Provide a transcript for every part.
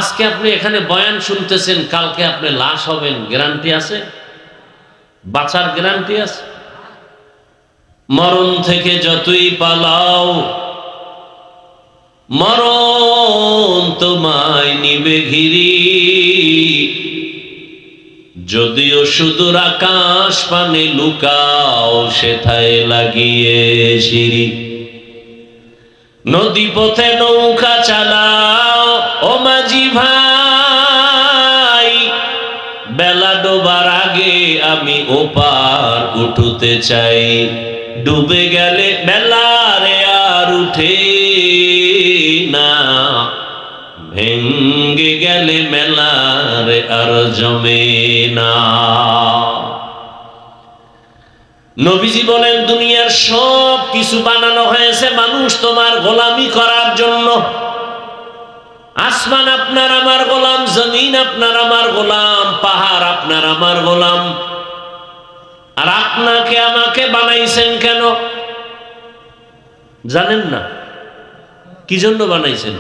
আজকে আপনি এখানে বয়ান শুনতেছেন, কালকে আপনি লাশ হবেন, গ্যারান্টি আছে? বাঁচার গ্যারান্টি আছে? মরণ থেকে যতই পালাও, মরণ তোমায় নিবে ঘিরি। যদিও সুদূর আকাশ পানে লুকাও, সেথায় লাগিয়ে সিঁড়ি। নদী পথে নৌকা চালাও ও মাঝি ভাই, বেলা ডোবার আগে আমি ওপার উঠতে চাই। ডুবে গেলে বেলারে আর উঠে না, ভেঙ্গে গেলে মেলারে আর জমে না। নবীজি বলেন, দুনিয়ার সব কিছু বানানো হয়েছে মানুষ তোমার গোলামি করার জন্য। আসমান আপনার আমার গোলাম, জমিন আপনার আমার গোলাম, পাহাড় আপনার আমার গোলাম। আর আপনাকে আমাকে বানাইছেন কেন জানেন না? কি জন্য বানাইছেন?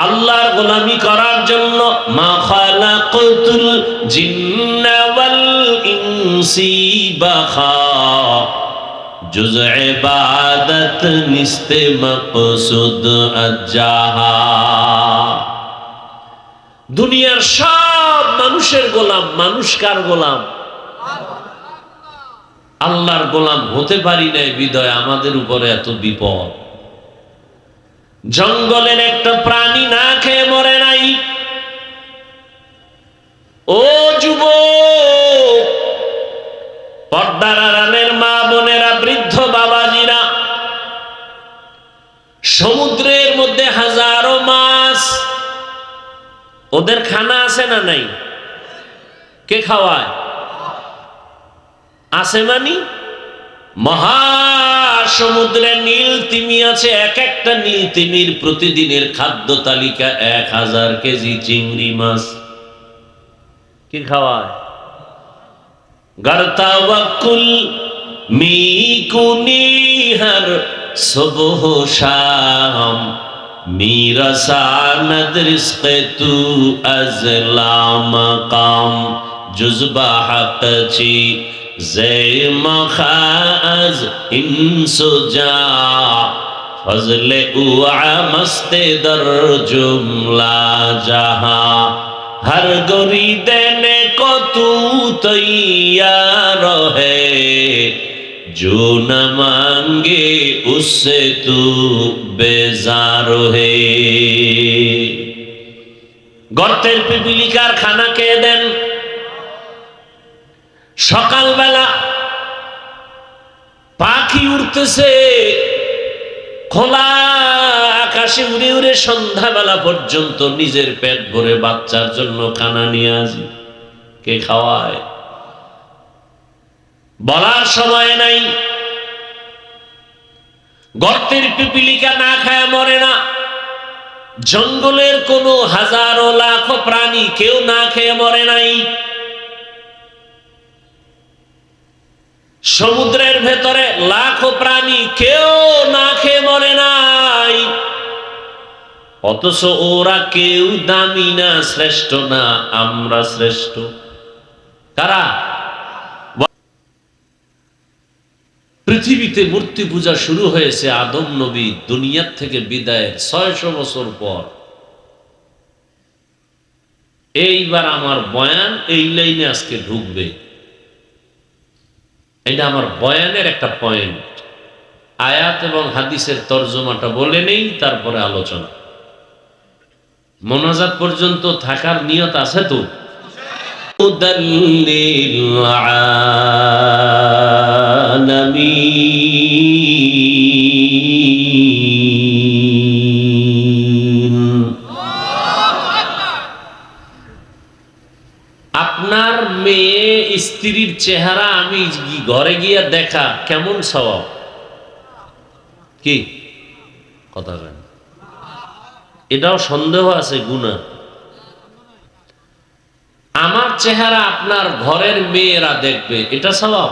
আল্লাহর গোলামি করার জন্য। মা খালাকাতুল জিন্না ওয়াল ইনসি বাখা, জুজ ইবাদত নিস্তে মাকসুদ আজাহা। দুনিয়ার সব মানুষের গোলাম, মানুষ কার গোলাম? আল্লাহর গোলাম হতে পারি নাই বিদয় আমাদের উপরে এত বিপদ। জঙ্গলের একটা প্রাণী না খেয়ে মরে নাই। ও যুবক, পর্দার আড়ালের মা বোনেরা, বৃদ্ধ বাবাজিরা, সমুদ্রের মধ্যে হাজারো মাছ, ওদের খানা আছে না নাই? কে খাওয়ায়? আছে মানি? মহাসমুদ্রে নীল তিমি আছে, এক একটা নীল তিমির প্রতিদিনের খাদ্য তালিকা 1000 কেজি চিংড়ি মাছ। কি খাওয়ায়? গর্তা ওয়াকুল মিকুনিহার সুবহ শাম, মিরাসানাদ রিজকে তু আজলাম কাম, জুজবা হাকচি খাজ ইনসুজা, ফজলে উআ মস্তে দর জুমলা জাহা, हर गोरी देने को तू तैयार है, जो न मांगे उससे तू बेजार है। গর্তের পিপিলিকার খানা কে দেন? সকালবেলা পাখি উড়তেছে খোলা আকাশে উড়ে উড়ে সন্ধ্যাবেলা পর্যন্ত নিজের পেট ভরে বাচ্চার জন্য খানা নিয়ে আসি। কে খাওয়ায়? বলার সময় নাই। গর্তের পিপিলিকা না খায় মরে না। জঙ্গলের কোনো হাজারো লাখো প্রাণী কেউ না খেয়ে মরে নাই। সমুদ্রের ভেতরে লাখো প্রাণী কেউ না খেয়ে মরে নাই। অথচ ওরা কেউ দামি না, শ্রেষ্ঠ না, আমরা শ্রেষ্ঠ। কারা? পৃথিবীতে মূর্তি পূজা শুরু হয়েছে আদম নবী দুনিয়ার থেকে বিদায়ের 600 বছর পর। এইবার আমার বয়ান এই লাইনে আজকে ঢুকবে। এটা আমার বয়ানের একটা পয়েন্ট। আয়াত এবং হাদিসের তরজমাটা বলে নেই, তারপরে আলোচনা। মোনাজাত পর্যন্ত থাকার নিয়ত আছে তো? আপনার মেয়ে স্ত্রীর চেহারা আমি ঘরে গিয়ে দেখা কেমন সওয়াব? কি কথা বলেন? এটাও সন্দেহ আছে, গুনাহ। আমার চেহারা আপনার ঘরের মেয়েরা দেখবে, এটা সওয়াব।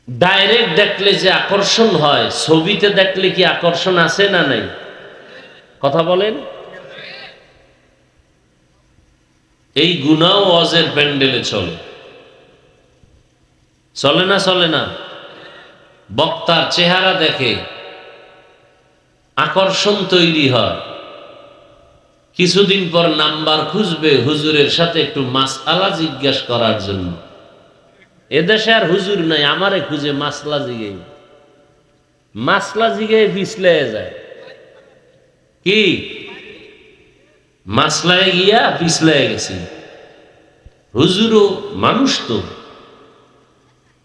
ডাইরেক্ট দেখলে যে আকর্ষণ হয়, ছবিতে দেখলে কি আকর্ষণ আছে না নাই? কথা বলেন। এই গুনাও ওয়াজের প্যান্ডেলে চলে, চলে না? চলে না? বক্তার চেহারা দেখে আকর্ষণ তৈরি হয়, কিছুদিন পর নাম্বার খুঁজবে হুজুরের সাথে একটু মাসআলা জিজ্ঞাসা করার জন্য। এদেশে আর হুজুর নাই, আমারে খুঁজে মাসলা জিগে, মাসলা জিগে পিছলে যায়। কি মাসলায় গিয়া পিছলে গেছি। হুজুরও মানুষ তো,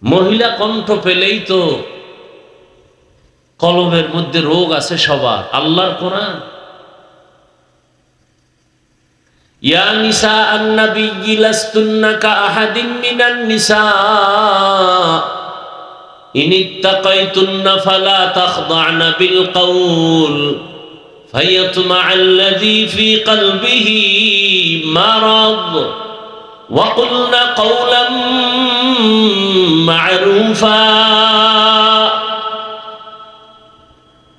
মহিলা কণ্ঠ পেলেই তো কলবের মধ্যে রোগ আছে সবার। আল্লাহর কোরআন, ইয়া নিসা আন-নবী লাস্তুন্না কাআহাদিন মিনান নিসা ইনিত্তাকাইতুন্না ফালা তাখদা'না বিল কওল ফায়াতমা'আল্লাযী ফী কলবিহি মারাদ ওয়া কুলনা কওলাম মা'রুফা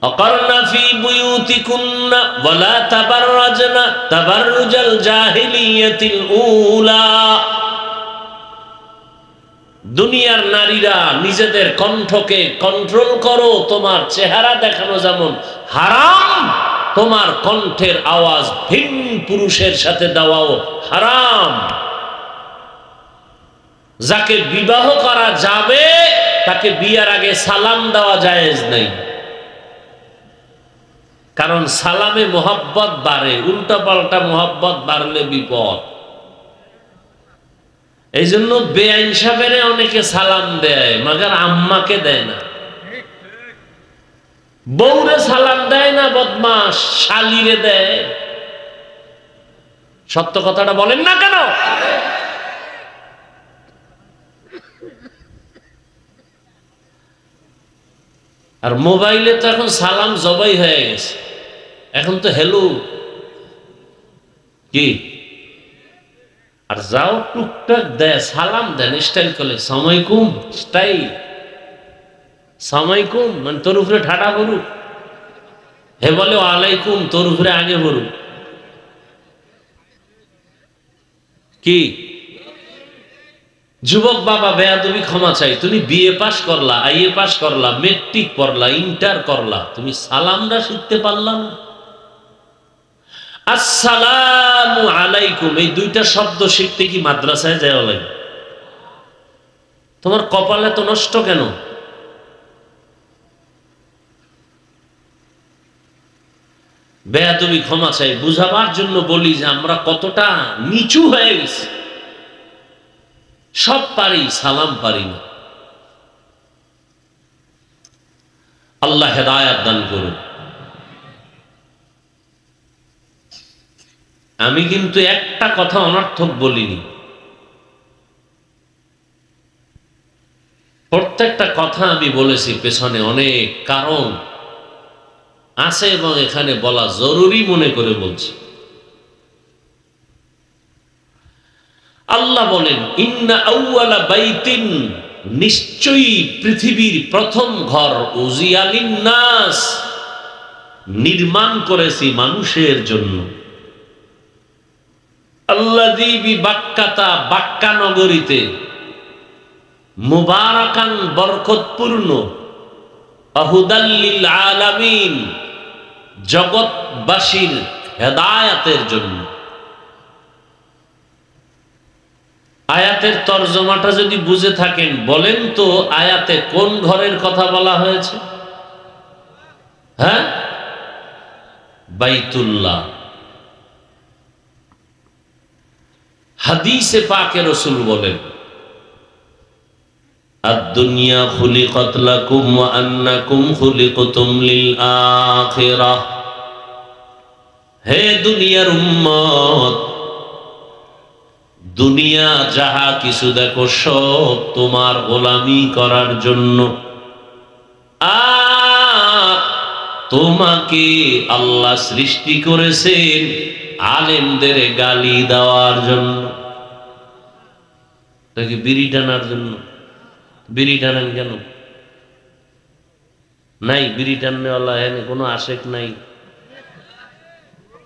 أقرن في بيوتكن ولا تبرجن تبرج الجاهلية الأولى। দুনিয়ার নারীরা নিজেদের কণ্ঠকে কন্ট্রোল করো, তোমার চেহারা দেখানো যেমন হারাম, তোমার কণ্ঠের আওয়াজ ভিন পুরুষের সাথে দেওয়াও হারাম। যাকে বিবাহ করা যাবে তাকে বিয়ের আগে সালাম দেওয়া জায়েজ নাই, কারণ সালামে মোহাব্বত বাড়ে, উল্টা পাল্টা মোহাব্বত বাড়লে বিপদ। এই জন্য বেআইন সাহেবের অনেকে সালাম দেয়, মাগার আম্মাকে দেয় না। বউরে সালাম দেয় না, বদমাস শালিরে দেয়। সত্য কথাটা বলেন না কেন? আর মোবাইলে তো এখন সালাম জবাই হয়ে গেছে, এখন তো হ্যালো কি, আর যাও টুকটাক দেয় সালাম দেন, স্টাইল করলে সালামালাইকুম, স্টাইল সালামালাইকুম মানে তোর উপরে ঠাডা করুক, হে বলে ওয়ালাইকুম তোর উপরে আগে করুক। কি যুবক বাবা, বেয়াদবি ক্ষমা চাই, তুমি বিএ পাস করলা, আইএ পাস করলা, মেট্রিক পড়লা, ইন্টার করলা, তুমি সালামটা শিখতে পারলাম? আসসালামু আলাইকুম এই দুইটা শব্দ শিখতে কি মাদ্রাসায় যাওয়া লাগে? তোমার কপালে তো নষ্ট কেন? বেয়াদবি ক্ষমা চাই, বুঝাবার জন্য বলি যে আমরা কতটা নিচু হয়ে গেছি। সব পারি, সালাম পারি না। আল্লাহ হেদায়াত দান করুন। আমি কিন্তু একটা কথা অনর্থক বলিনি, প্রত্যেকটা কথা আমি বলেছি পেছনে অনেক কারণ আছে এবং এখানে বলা জরুরি মনে করে বলছি। আল্লাহ বলেন, ইন্না আউয়ালা বাইতিন, নিশ্চয়ই পৃথিবীর প্রথম ঘর, উজিয়া লিন্নাস, নির্মাণ করেছি মানুষের জন্য, আল্লাযী বিবাক্কাতা, বাক্কা নগরীতে, মুবারাকান, বরকতপূর্ণ, আহুদাল লিল আলামিন, জগৎবাসীর হেদায়াতের জন্য। আয়াতের তরজমাটা যদি বুঝে থাকেন বলেন তো, আয়াতে কোন ঘরের কথা বলা হয়েছে? হ্যাঁ, বাইতুল্লাহ। হাদিসে পাকে রাসূল বলেন, আদ-দুনিয়া খুলিকাত লাকুম ওয়া আন্নাকুম খুলিকতুম লিল আখিরাহ। হে দুনিয়ার উম্মত, দুনিয়া যাহা কিছু দেখো সব তোমার গোলামি করার জন্য, আর তোমাকে আল্লাহ সৃষ্টি করেছেন আলেমদের গালি দেওয়ার জন্য। তাকে বিড়ি টানার জন্য। বিড়ি টানেন কেন? নাই বিড়ি টাননেওয়ালা, এনে কোনো আশেক নাই।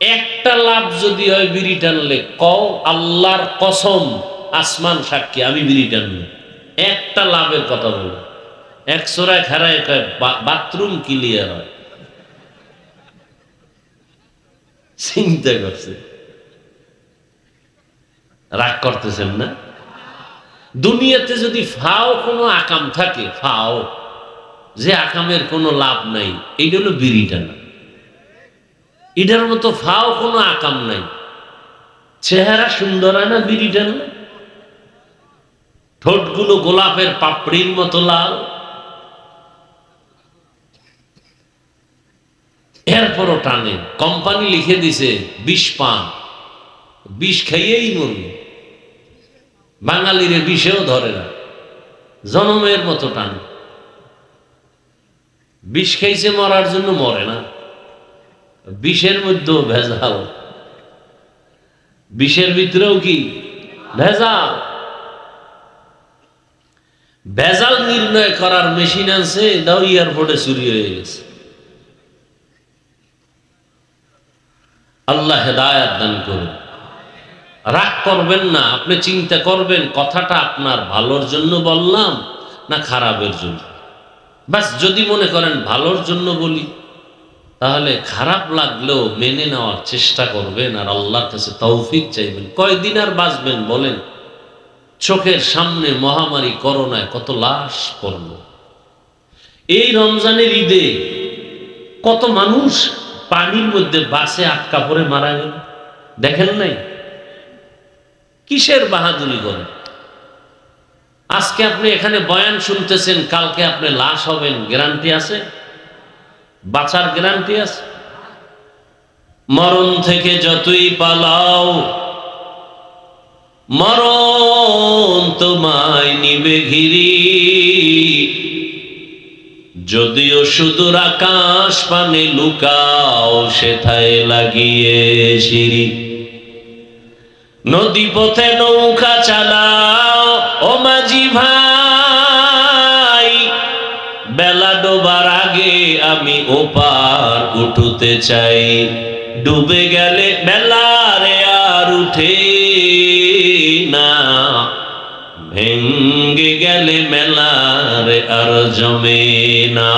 একটা লাভ যদি হয় বিড়ি টানলে, কও আল্লাহর কসম, আসমান সাক্ষী, আমি বিড়ি টানবো। একটা লাভের কথা বলো। এক সোরায় খারায় বাথরুম ক্লিয়ার হয়। চিন্তা করছে, রাগ করতেছেন না? দুনিয়াতে যদি ফাও কোনো আকাম থাকে, ফাও যে আকামের কোনো লাভ নাই, এইটা হলো বিড়ি টানা। এটার মতো ফাও কোনো আকাম নাই। চেহারা সুন্দর হয় না বিড়ি টানলে? ঠোঁটগুলো গোলাপের পাপড়ির মতো লাল, এরপরও টানে। কোম্পানি লিখে দিছে ২০ পান, ২০ খাইয়েই মরবে। বাঙালিরে বিষেও ধরে না, জনমের মতো টানে। ২০ খাইছে মরার জন্য, মরে না। বিষের মধ্যেও ভেজাল, বিষের ভিতরেও কি ভেজাল। ভেজাল নির্ণয় করার মেশিন আছে, এটাও এয়ারপোর্টে চুরি হয়ে গেছে। আল্লাহ হেদায়েত দান করুন। রাগ করবেন না, আপনি চিন্তা করবেন কথাটা আপনার ভালোর জন্য বললাম না খারাপের জন্য। বাস যদি মনে করেন ভালোর জন্য বলি, তাহলে খারাপ লাগলেও মেনে নেওয়ার চেষ্টা করবেন আর আল্লাহর কাছে তৌফিক চাইবেন। কয়দিন আর বাঁচবেন বলেন? চোখের সামনে মহামারী করোনায় কত লাশ পড়ল। এই রমজানের ঈদে কত মানুষ পানির মধ্যে বাসে আটকা পড়ে মারা গেল, দেখেন নাই? কিসের বাহাদুরি করেন? আজকে আপনি এখানে বয়ান শুনতেছেন, কালকে আপনি লাশ হবেন, গ্যারান্টি আছে? বাঁচার গ্যারান্টি আছে? মরণ থেকে যতই পালাও, মরণ তোমায় নিবে ঘিরি। যদিও সুদূর আকাশ পানে লুকাও, সেথায় লাগিয়ে সিঁড়ি। নদী পথে নৌকা চালাও ও মাঝি ভাই, বেলা ডোবার আগে আমি ওপার উঠতে চাই। ডুবে গেলে বেলারে আর উঠে না, ভেঙ্গে গেলে মেলারে আর জমে না।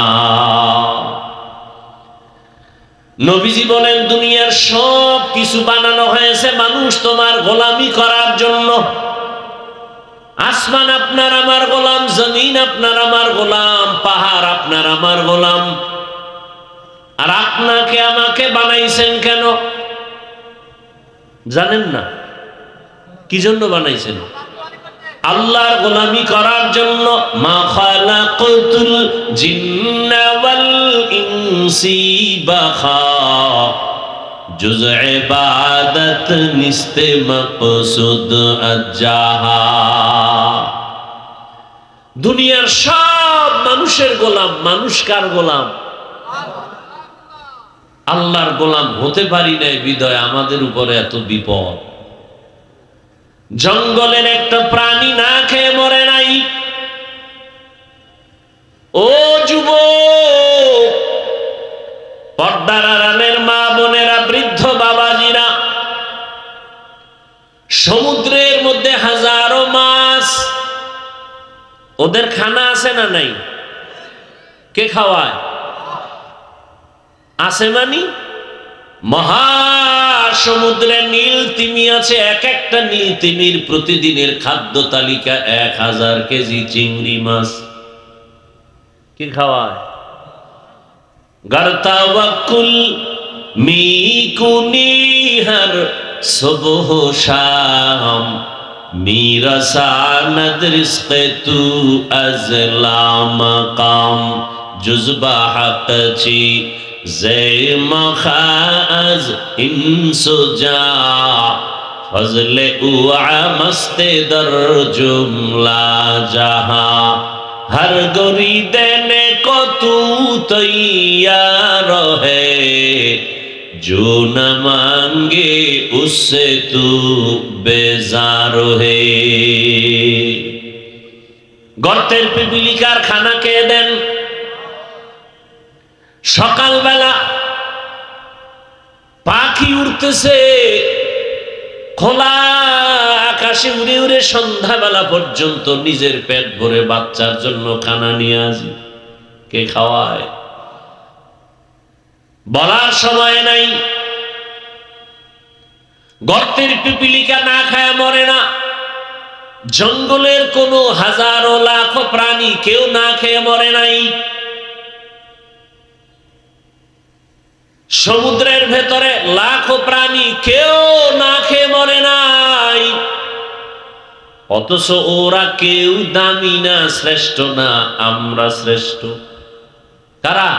নবীজি বলেন, দুনিয়ার সব কিছু বানানো হয়েছে মানুষ তোমার গোলামি করার জন্য। আসমান আপনার আমার গোলাম, জমিন আপনার আমার গোলাম, পাহাড় আপনার আমার গোলাম। আর আপনাকে আমাকে বানাইছেন কেন জানেন না? কি জন্য বানাইছেন? আল্লাহর গোলামি করার জন্য। মা খালাকাতুল জিন্না ওয়াল ইনসি বাখা, জুজ ইবাদত নিস্তে মকসুদ আজাহা। দুনিয়ার সব মানুষের গোলাম, মানুষ কার গোলাম? আল্লাহর গোলাম হতে পারি নাই বিধায় আমাদের উপরে এত বিপদ। জঙ্গলের একটা প্রাণী না খেয়ে মরে নাই। ও যুবক, পর্দার আড়ালের মা বোনেরা, বৃদ্ধ বাবাজিরা, সমুদ্রের মধ্যে হাজারো মাছ, ওদের খানা আছে না নাই? কে খাওয়ায়? আছে মানি? মহাসমুদ্রে নীল তিমি আছে, এক একটা নীল তিমির প্রতিদিনের খাদ্য তালিকা 1000 কেজি চিংড়ি মাছ। কি খাওয়ায়? গারতা ওয়াকুল মিকুনি হর সুবহ শাম, মিরাসানদ রিজকে তু আজলা মাকাম। জুজবা হাকচি খাজ ইনসুজা, ফজলে উআ মস্তে দর জুমলা জাহা। हर गोरी देने को तू तैयार है, जो न मांगे उससे तू बेजार है। গর্তের পিপিলিকার খানা কে দেন? সকালবেলা পাখি উড়তেছে খোলা আকাশে উড়ে উড়ে সন্ধ্যাবেলা পর্যন্ত নিজের পেট ভরে বাচ্চার জন্য খানা নিয়ে আসি। কে খাওয়ায়? বলার সময় নাই। গর্তের পিপিলিকা না খায় মরে না, জঙ্গলের কোন হাজারো লাখো প্রাণী কেউ না খেয়ে মরে নাই, সমুদ্রের ভেতরে লাখো প্রাণী কেউ না খেয়ে মরে নাই। অথচ ওরা কেউ দামি না, শ্রেষ্ঠ না, আমরা শ্রেষ্ঠ। কারা?